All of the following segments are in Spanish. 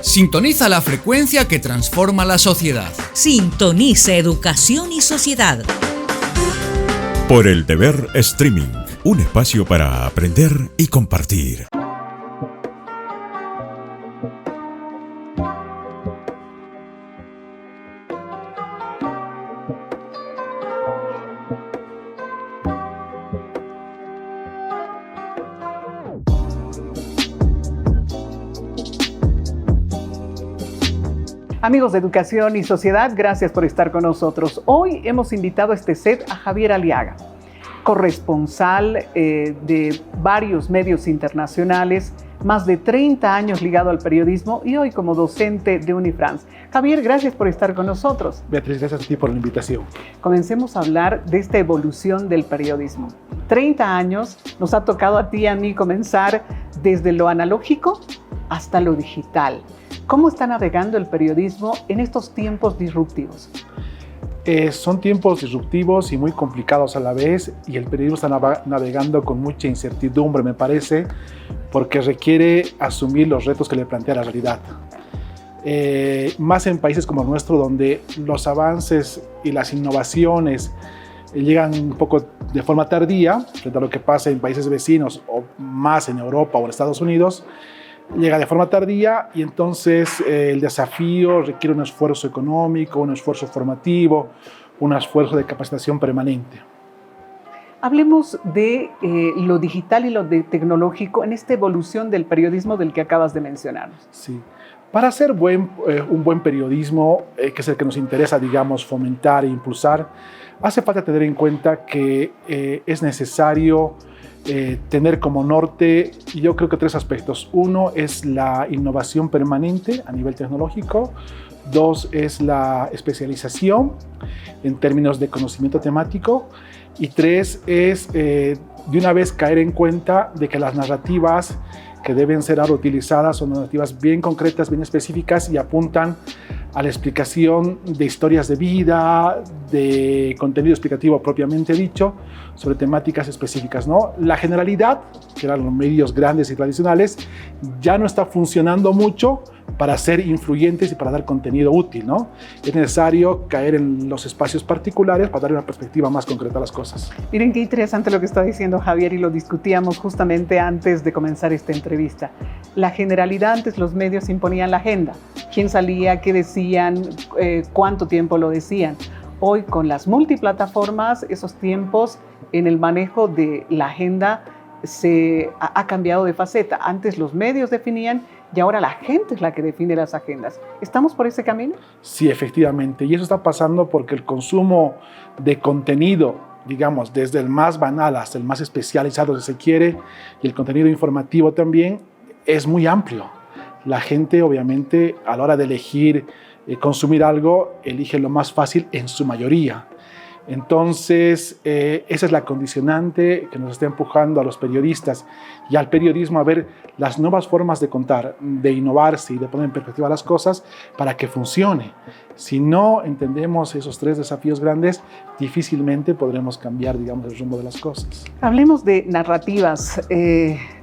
Sintoniza la frecuencia que transforma la sociedad. Sintoniza Educación y Sociedad. Por el Deber Streaming, un espacio para aprender y compartir. Amigos de Educación y Sociedad, gracias por estar con nosotros. Hoy hemos invitado a este set a Javier Aliaga, corresponsal de varios medios internacionales, más de 30 años ligado al periodismo y hoy como docente de Unifrance. Javier, gracias por estar con nosotros. Beatriz, gracias a ti por la invitación. Comencemos a hablar de esta evolución del periodismo. 30 años, nos ha tocado a ti y a mí comenzar desde lo analógico hasta lo digital. ¿Cómo está navegando el periodismo en estos tiempos disruptivos? Son tiempos disruptivos y muy complicados a la vez, y el periodismo está navegando con mucha incertidumbre, me parece, porque requiere asumir los retos que le plantea la realidad. Más en países como el nuestro, donde los avances y las innovaciones llegan un poco de forma tardía, frente a lo que pasa en países vecinos o más en Europa o en Estados Unidos. Llega de forma tardía y entonces el desafío requiere un esfuerzo económico, un esfuerzo formativo, un esfuerzo de capacitación permanente. Hablemos de lo digital y lo tecnológico en esta evolución del periodismo del que acabas de mencionar. Sí. Para hacer un buen periodismo, que es el que nos interesa, digamos, fomentar e impulsar, hace falta tener en cuenta que es necesario tener como norte, yo creo que 3 aspectos. 1 es la innovación permanente a nivel tecnológico. 2 es la especialización en términos de conocimiento temático. Y 3 es de una vez caer en cuenta de que las narrativas que deben ser ahora utilizadas son narrativas bien concretas, bien específicas y apuntan a la explicación de historias de vida, de contenido explicativo propiamente dicho, sobre temáticas específicas, ¿no? La generalidad, que eran los medios grandes y tradicionales, ya no está funcionando mucho para ser influyentes y para dar contenido útil, ¿no? Es necesario caer en los espacios particulares para dar una perspectiva más concreta a las cosas. Miren qué interesante lo que está diciendo Javier, y lo discutíamos justamente antes de comenzar esta entrevista. La generalidad, antes los medios imponían la agenda. ¿Quién salía? ¿Qué decían? ¿Cuánto tiempo lo decían? Hoy, con las multiplataformas, esos tiempos en el manejo de la agenda ha cambiado de faceta. Antes los medios definían y ahora la gente es la que define las agendas. ¿Estamos por ese camino? Sí, efectivamente. Y eso está pasando porque el consumo de contenido, digamos, desde el más banal hasta el más especializado, si se quiere, y el contenido informativo también, es muy amplio. La gente, obviamente, a la hora de elegir consumir algo, elige lo más fácil en su mayoría. Entonces, esa es la condicionante que nos está empujando a los periodistas y al periodismo a ver las nuevas formas de contar, de innovarse y de poner en perspectiva las cosas para que funcione. Si no entendemos esos 3 desafíos grandes, difícilmente podremos cambiar, digamos, el rumbo de las cosas. Hablemos de narrativas.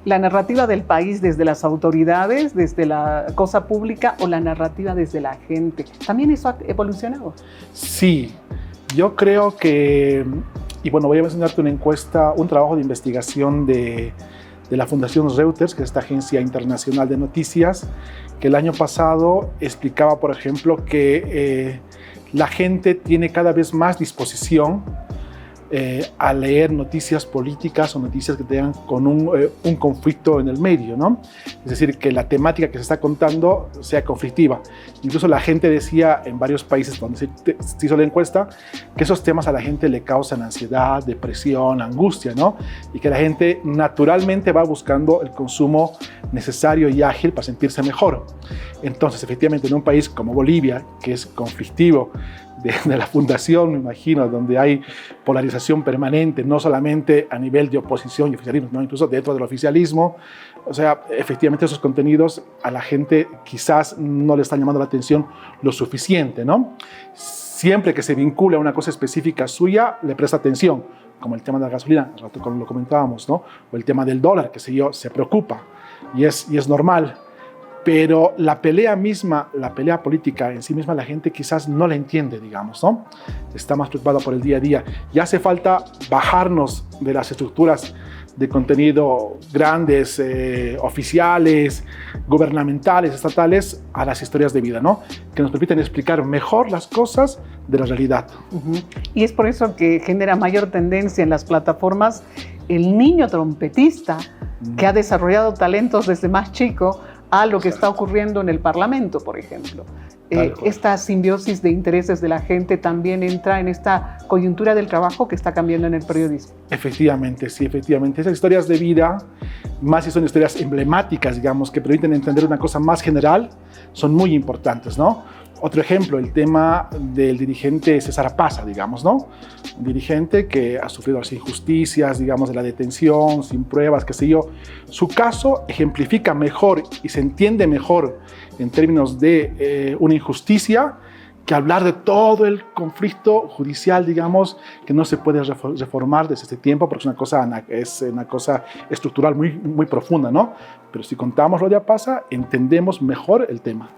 La narrativa del país desde las autoridades, desde la cosa pública, o la narrativa desde la gente. ¿También eso ha evolucionado? Sí. Yo creo que, y bueno, voy a mencionarte una encuesta, un trabajo de investigación de la Fundación Reuters, que es esta agencia internacional de noticias, que el año pasado explicaba, por ejemplo, que la gente tiene cada vez más disposición a leer noticias políticas o noticias que tengan con un conflicto en el medio, ¿no? Es decir, que la temática que se está contando sea conflictiva. Incluso la gente decía en varios países cuando se hizo la encuesta que esos temas a la gente le causan ansiedad, depresión, angustia, ¿no? Y que la gente naturalmente va buscando el consumo necesario y ágil para sentirse mejor. Entonces, efectivamente, en un país como Bolivia, que es conflictivo, de la fundación, me imagino, donde hay polarización permanente, no solamente a nivel de oposición y oficialismo, no, incluso dentro del oficialismo. O sea, efectivamente esos contenidos a la gente quizás no le están llamando la atención lo suficiente, ¿no? Siempre que se vincula a una cosa específica suya, le presta atención, como el tema de la gasolina, al rato lo comentábamos, ¿no? O el tema del dólar, que sé yo, se preocupa. y es normal. Pero la pelea misma, la pelea política en sí misma, la gente quizás no la entiende, digamos, ¿no? Está más preocupada por el día a día. Y hace falta bajarnos de las estructuras de contenido grandes, oficiales, gubernamentales, estatales, a las historias de vida, ¿no? Que nos permiten explicar mejor las cosas de la realidad. Y es por eso que genera mayor tendencia en las plataformas el niño trompetista que ha desarrollado talentos desde más chico a lo que está ocurriendo en el Parlamento, por ejemplo. Esta simbiosis de intereses de la gente también entra en esta coyuntura del trabajo que está cambiando en el periodismo. Efectivamente, sí, efectivamente. Esas historias de vida, más si son historias emblemáticas, digamos, que permiten entender una cosa más general, son muy importantes, ¿no? Otro ejemplo, el tema del dirigente César Pasa, digamos, ¿no? Un dirigente que ha sufrido las injusticias, digamos, de la detención, sin pruebas, qué sé yo. Su caso ejemplifica mejor y se entiende mejor en términos de una injusticia que hablar de todo el conflicto judicial, digamos, que no se puede reformar desde este tiempo porque es una cosa estructural muy, muy profunda, ¿no? Pero si contamos lo de Pasa, entendemos mejor el tema.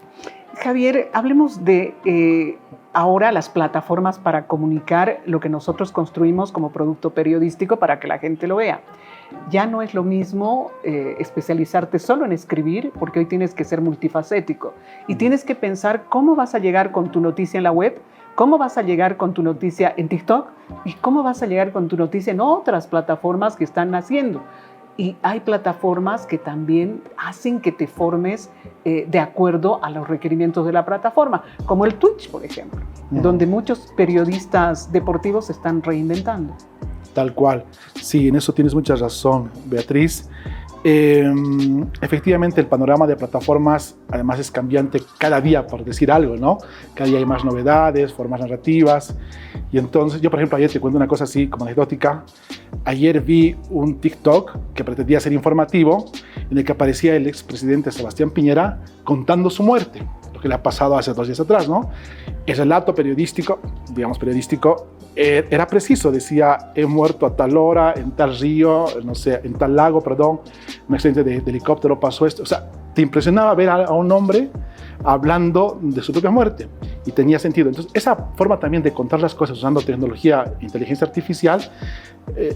Javier, hablemos de ahora las plataformas para comunicar lo que nosotros construimos como producto periodístico para que la gente lo vea. Ya no es lo mismo especializarte solo en escribir, porque hoy tienes que ser multifacético y tienes que pensar cómo vas a llegar con tu noticia en la web, cómo vas a llegar con tu noticia en TikTok y cómo vas a llegar con tu noticia en otras plataformas que están naciendo. Y hay plataformas que también hacen que te formes de acuerdo a los requerimientos de la plataforma, como el Twitch, por ejemplo, donde muchos periodistas deportivos se están reinventando. Tal cual. Sí, en eso tienes mucha razón, Beatriz. Efectivamente, el panorama de plataformas además es cambiante cada día, por decir algo, ¿no? Cada día hay más novedades, formas narrativas. Y entonces, yo por ejemplo, ayer te cuento una cosa así como anecdótica. Ayer vi un TikTok que pretendía ser informativo, en el que aparecía el expresidente Sebastián Piñera contando su muerte, lo que le ha pasado hace 2 días atrás, ¿no? El relato periodístico, digamos periodístico, era preciso, decía, he muerto a tal hora, en tal río, no sé, en tal lago, perdón, un accidente de helicóptero pasó esto. O sea, te impresionaba ver a un hombre hablando de su propia muerte y tenía sentido. Entonces, esa forma también de contar las cosas usando tecnología, inteligencia artificial,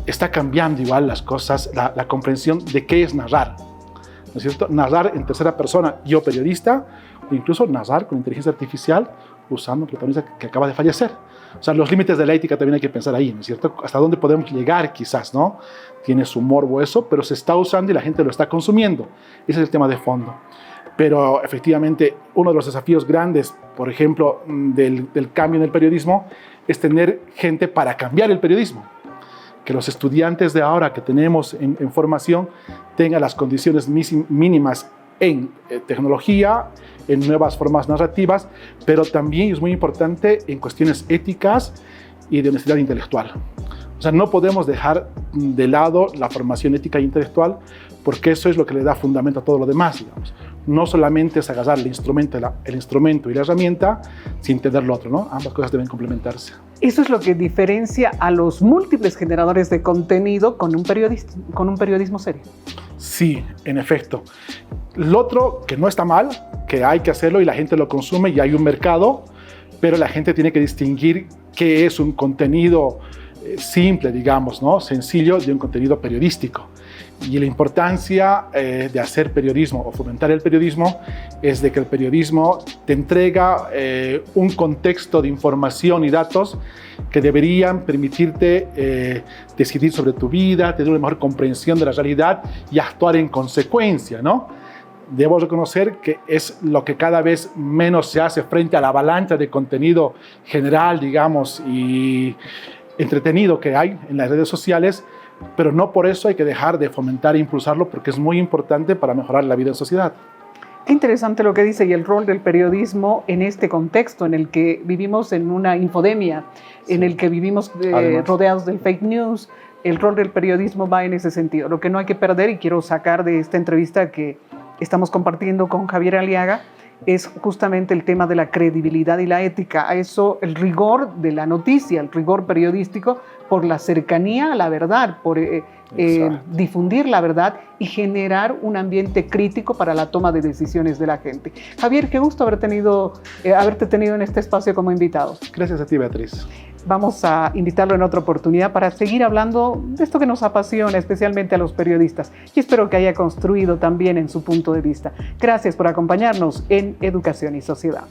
está cambiando igual las cosas, la comprensión de qué es narrar, ¿no es cierto? Narrar en tercera persona, yo periodista, o incluso narrar con inteligencia artificial usando un protagonista que acaba de fallecer. O sea, los límites de la ética también hay que pensar ahí, ¿no es cierto? Hasta dónde podemos llegar quizás, ¿no? Tiene su morbo eso, pero se está usando y la gente lo está consumiendo. Ese es el tema de fondo. Pero efectivamente, uno de los desafíos grandes, por ejemplo, del cambio en el periodismo, es tener gente para cambiar el periodismo. Que los estudiantes de ahora que tenemos en formación tengan las condiciones mínimas en tecnología, en nuevas formas narrativas, pero también es muy importante en cuestiones éticas y de honestidad intelectual. O sea, no podemos dejar de lado la formación ética e intelectual porque eso es lo que le da fundamento a todo lo demás, digamos. No solamente es agarrar el instrumento y la herramienta sin tener lo otro, ¿no? Ambas cosas deben complementarse. Eso es lo que diferencia a los múltiples generadores de contenido con un periodismo serio. Sí, en efecto. Lo otro, que no está mal, que hay que hacerlo y la gente lo consume y hay un mercado, pero la gente tiene que distinguir qué es un contenido simple, digamos, ¿no? Sencillo, de un contenido periodístico. Y la importancia de hacer periodismo o fomentar el periodismo es de que el periodismo te entrega un contexto de información y datos que deberían permitirte decidir sobre tu vida, tener una mejor comprensión de la realidad y actuar en consecuencia, ¿no? Debo reconocer que es lo que cada vez menos se hace frente a la avalancha de contenido general, digamos, y entretenido que hay en las redes sociales, pero no por eso hay que dejar de fomentar e impulsarlo porque es muy importante para mejorar la vida en sociedad. Qué interesante lo que dice y el rol del periodismo en este contexto en el que vivimos en una infodemia, sí, en el que vivimos rodeados del fake news. El rol del periodismo va en ese sentido. Lo que no hay que perder, y quiero sacar de esta entrevista que estamos compartiendo con Javier Aliaga, es justamente el tema de la credibilidad y la ética. A eso, el rigor de la noticia, el rigor periodístico, por la cercanía a la verdad, por difundir la verdad y generar un ambiente crítico para la toma de decisiones de la gente. Javier, qué gusto haberte tenido en este espacio como invitado. Gracias a ti, Beatriz. Vamos a invitarlo en otra oportunidad para seguir hablando de esto que nos apasiona, especialmente a los periodistas, y espero que haya construido también en su punto de vista. Gracias por acompañarnos en Educación y Sociedad.